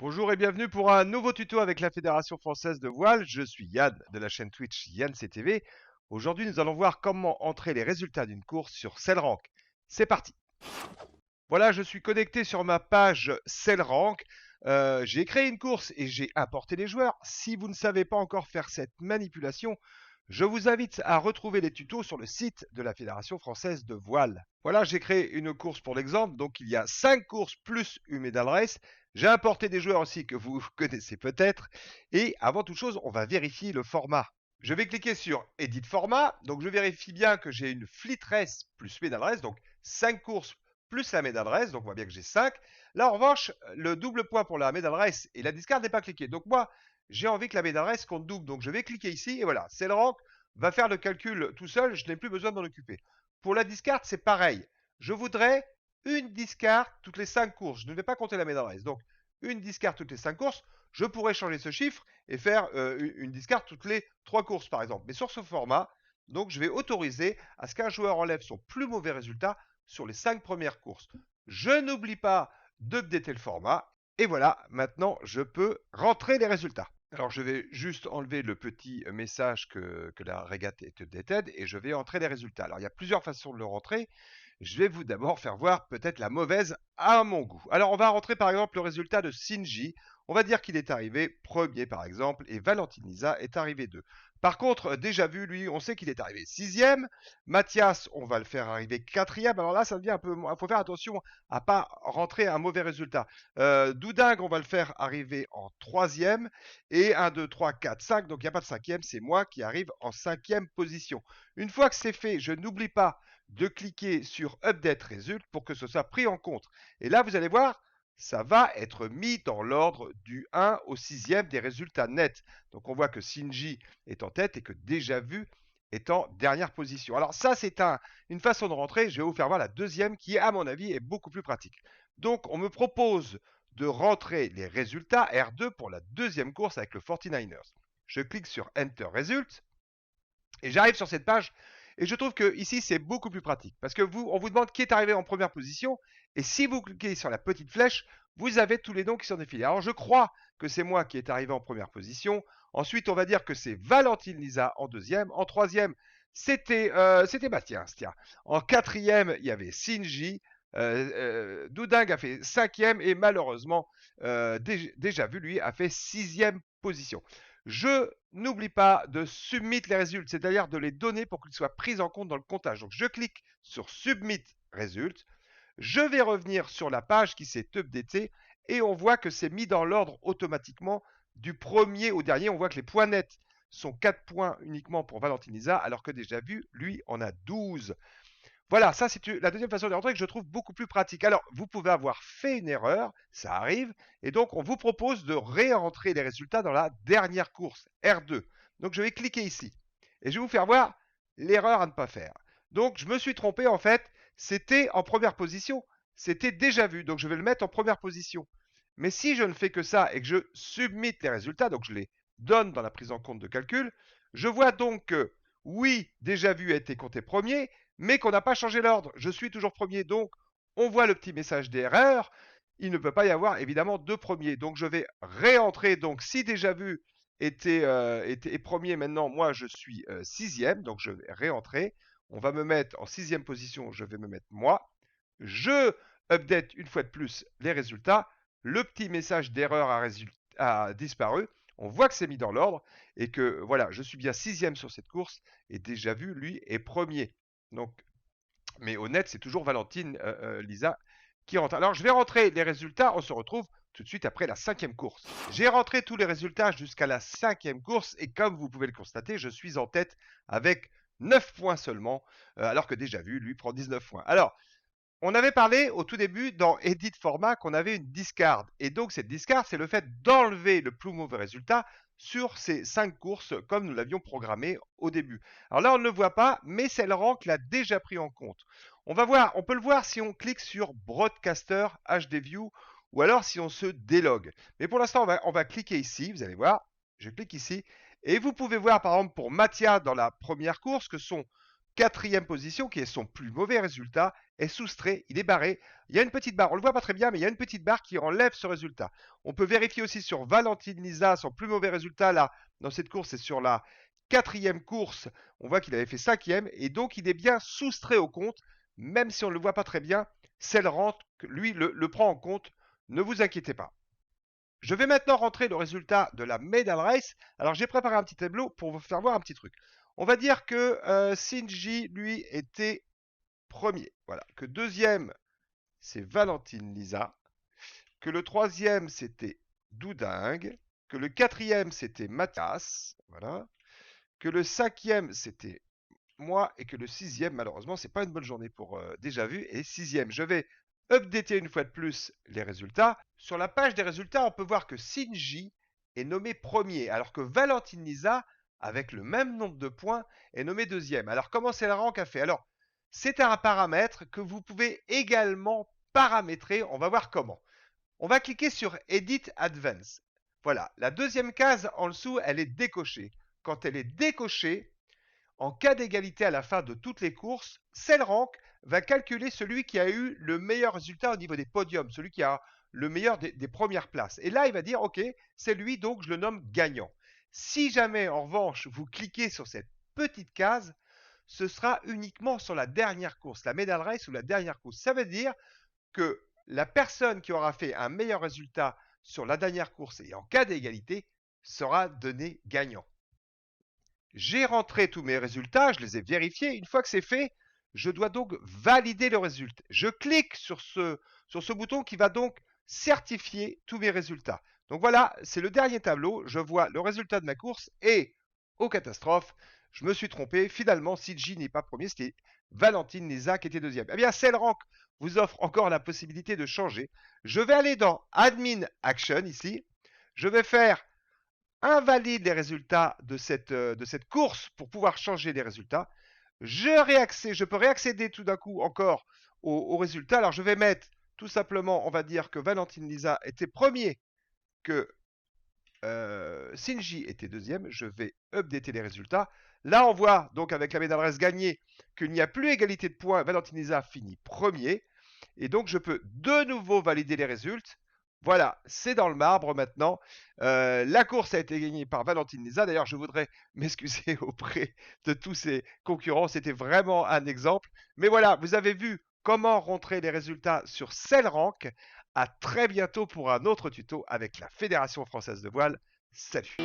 Bonjour et bienvenue pour un nouveau tuto avec la Fédération Française de Voile. Je suis Yann de la chaîne Twitch Yann CTV. Aujourd'hui, nous allons voir comment entrer les résultats d'une course sur CellRank. C'est parti. Voilà, je suis connecté sur ma page CellRank. J'ai créé une course et j'ai importé les joueurs. Si vous ne savez pas encore faire cette manipulation, je vous invite à retrouver les tutos sur le site de la Fédération Française de Voile. Voilà, j'ai créé une course pour l'exemple. Donc, il y a 5 courses plus une medal race. J'ai importé des joueurs aussi que vous connaissez peut-être. Et avant toute chose, on va vérifier le format. Je vais cliquer sur Edit format. Donc, je vérifie bien que j'ai une Fleet Race plus medal race. Donc, 5 courses plus la medal race. Donc, on voit bien que j'ai 5. Là, en revanche, le double point pour la medal race et la discard n'est pas cliqué. Donc, moi, j'ai envie que la medal race compte double. Donc, je vais cliquer ici et voilà. CellRank va faire le calcul tout seul. Je n'ai plus besoin de m'en occuper. Pour la discard, c'est pareil. Je voudrais une discard toutes les 5 courses. Je ne vais pas compter la medal race. Donc, une discard toutes les 5 courses. Je pourrais changer ce chiffre et faire une discard toutes les 3 courses, par exemple. Mais sur ce format, donc, je vais autoriser à ce qu'un joueur enlève son plus mauvais résultat sur les 5 premières courses. Je n'oublie pas d'updater le format. Et voilà, maintenant, je peux rentrer les résultats. Alors, je vais juste enlever le petit message que la régate est updated et je vais entrer les résultats. Alors, il y a plusieurs façons de le rentrer. Je vais vous d'abord faire voir peut-être la mauvaise à mon goût. Alors, on va rentrer par exemple le résultat de Shinji. On va dire qu'il est arrivé premier par exemple et Valentinisa est arrivé 2. Par contre, déjà vu, lui, on sait qu'il est arrivé 6e. Mathias, on va le faire arriver 4e. Alors là, ça devient un peu. Il faut faire attention à pas rentrer un mauvais résultat. Doudingue, on va le faire arriver en 3e. Et 1, 2, 3, 4, 5. Donc il n'y a pas de 5e, c'est moi qui arrive en 5e position. Une fois que c'est fait, je n'oublie pas de cliquer sur Update Result pour que ce soit pris en compte. Et là, vous allez voir, ça va être mis dans l'ordre du 1 au 6e des résultats nets. Donc on voit que Shinji est en tête et que Déjà Vu est en dernière position. Alors ça, c'est une façon de rentrer. Je vais vous faire voir la deuxième qui, à mon avis, est beaucoup plus pratique. Donc on me propose de rentrer les résultats R2 pour la deuxième course avec le 49ers. Je clique sur Enter Result et j'arrive sur cette page et je trouve que ici c'est beaucoup plus pratique parce que on vous demande qui est arrivé en première position et si vous cliquez sur la petite flèche, vous avez tous les noms qui sont défilés. Alors je crois que c'est moi qui est arrivé en première position. Ensuite, on va dire que c'est Valentine Lisa en deuxième. En troisième, c'était Bastien. Tiens. En quatrième, il y avait Shinji. Doudingue a fait cinquième et malheureusement, Déjà Vu, lui, a fait sixième position. Je n'oublie pas de submit les résultats, c'est-à-dire de les donner pour qu'ils soient pris en compte dans le comptage. Donc je clique sur Submit Result. Je vais revenir sur la page qui s'est updatée et on voit que c'est mis dans l'ordre automatiquement du premier au dernier. On voit que les points nets sont 4 points uniquement pour Valentinisa, alors que Déjà Vu, lui, en a 12. Voilà, ça c'est la deuxième façon de rentrer que je trouve beaucoup plus pratique. Alors, vous pouvez avoir fait une erreur, ça arrive, et donc on vous propose de réentrer les résultats dans la dernière course, R2. Donc je vais cliquer ici, et je vais vous faire voir l'erreur à ne pas faire. Donc je me suis trompé en fait, c'était en première position, c'était Déjà Vu, donc je vais le mettre en première position. Mais si je ne fais que ça et que je submit les résultats, donc je les donne dans la prise en compte de calcul, je vois donc que oui, Déjà Vu a été compté premier, mais qu'on n'a pas changé l'ordre. Je suis toujours premier, donc on voit le petit message d'erreur. Il ne peut pas y avoir évidemment deux premiers. Donc je vais réentrer. Donc si Déjà Vu était premier, maintenant moi je suis sixième, donc je vais réentrer. On va me mettre en sixième position, je vais me mettre moi. Je update une fois de plus les résultats. Le petit message d'erreur a disparu. On voit que c'est mis dans l'ordre et que voilà, je suis bien sixième sur cette course et Déjà Vu, lui, est premier. Donc, mais honnête, c'est toujours Valentine Lisa qui rentre. Alors, je vais rentrer les résultats. On se retrouve tout de suite après la cinquième course. J'ai rentré tous les résultats jusqu'à la cinquième course et comme vous pouvez le constater, je suis en tête avec 9 points seulement, alors que Déjà Vu, lui, prend 19 points. Alors, on avait parlé au tout début dans Edit Format qu'on avait une discard. Et donc cette discard, c'est le fait d'enlever le plus mauvais résultat sur ces 5 courses comme nous l'avions programmé au début. Alors là, on ne le voit pas, mais CellRank l'a déjà pris en compte. On peut le voir si on clique sur Broadcaster HD View ou alors si on se délogue. Mais pour l'instant, on va cliquer ici, vous allez voir, je clique ici, et vous pouvez voir par exemple pour Mathia dans la première course que son 4e position, qui est son plus mauvais résultat, est soustrait, il est barré. Il y a une petite barre, on le voit pas très bien, mais il y a une petite barre qui enlève ce résultat. On peut vérifier aussi sur Valentine Lisa, son plus mauvais résultat là, dans cette course, c'est sur la 4e course. On voit qu'il avait fait 5e, et donc il est bien soustrait au compte, même si on ne le voit pas très bien. Cellrank, lui, le prend en compte, ne vous inquiétez pas. Je vais maintenant rentrer le résultat de la Medal Race. Alors j'ai préparé un petit tableau pour vous faire voir un petit truc. On va dire que Shinji, lui, était premier. Voilà. Que deuxième, c'est Valentine Lisa. Que le troisième, c'était Doudingue. Que le quatrième, c'était Mathias. Voilà. Que le cinquième, c'était moi. Et que le sixième, malheureusement, c'est pas une bonne journée pour déjà vu. Et sixième, je vais updater une fois de plus les résultats. Sur la page des résultats, on peut voir que Shinji est nommé premier, alors que Valentine Lisa, avec le même nombre de points, est nommé deuxième. Alors comment Cellrank a fait? Alors, c'est un paramètre que vous pouvez également paramétrer. On va voir comment. On va cliquer sur Edit Advanced. Voilà, la deuxième case en dessous, elle est décochée. Quand elle est décochée, en cas d'égalité à la fin de toutes les courses, Cellrank va calculer celui qui a eu le meilleur résultat au niveau des podiums, celui qui a le meilleur des premières places. Et là, il va dire, OK, c'est lui, donc je le nomme gagnant. Si jamais, en revanche, vous cliquez sur cette petite case, ce sera uniquement sur la dernière course, la medal race ou la dernière course. Ça veut dire que la personne qui aura fait un meilleur résultat sur la dernière course et en cas d'égalité sera donnée gagnant. J'ai rentré tous mes résultats, je les ai vérifiés. Une fois que c'est fait, je dois donc valider le résultat. Je clique sur ce bouton qui va donc certifier tous mes résultats. Donc voilà, c'est le dernier tableau. Je vois le résultat de ma course et, aux catastrophes, je me suis trompé. Finalement, Shinji n'est pas premier, c'était Valentine Lisa qui était deuxième. Eh bien, Cellrank vous offre encore la possibilité de changer. Je vais aller dans Admin Action ici. Je vais faire invalide les résultats de cette course pour pouvoir changer les résultats. Je peux réaccéder tout d'un coup encore aux résultats. Alors je vais mettre tout simplement, on va dire que Valentine Lisa était premier, que Shinji était deuxième. Je vais updater les résultats. Là, on voit donc avec la médaille gagnée qu'il n'y a plus égalité de points. Valentine Lisa finit premier. Et donc, je peux de nouveau valider les résultats. Voilà, c'est dans le marbre maintenant. La course a été gagnée par Valentine Lisa. D'ailleurs, je voudrais m'excuser auprès de tous ses concurrents. C'était vraiment un exemple. Mais voilà, vous avez vu comment rentrer les résultats sur Cellrank. À très bientôt pour un autre tuto avec la Fédération française de voile. Salut!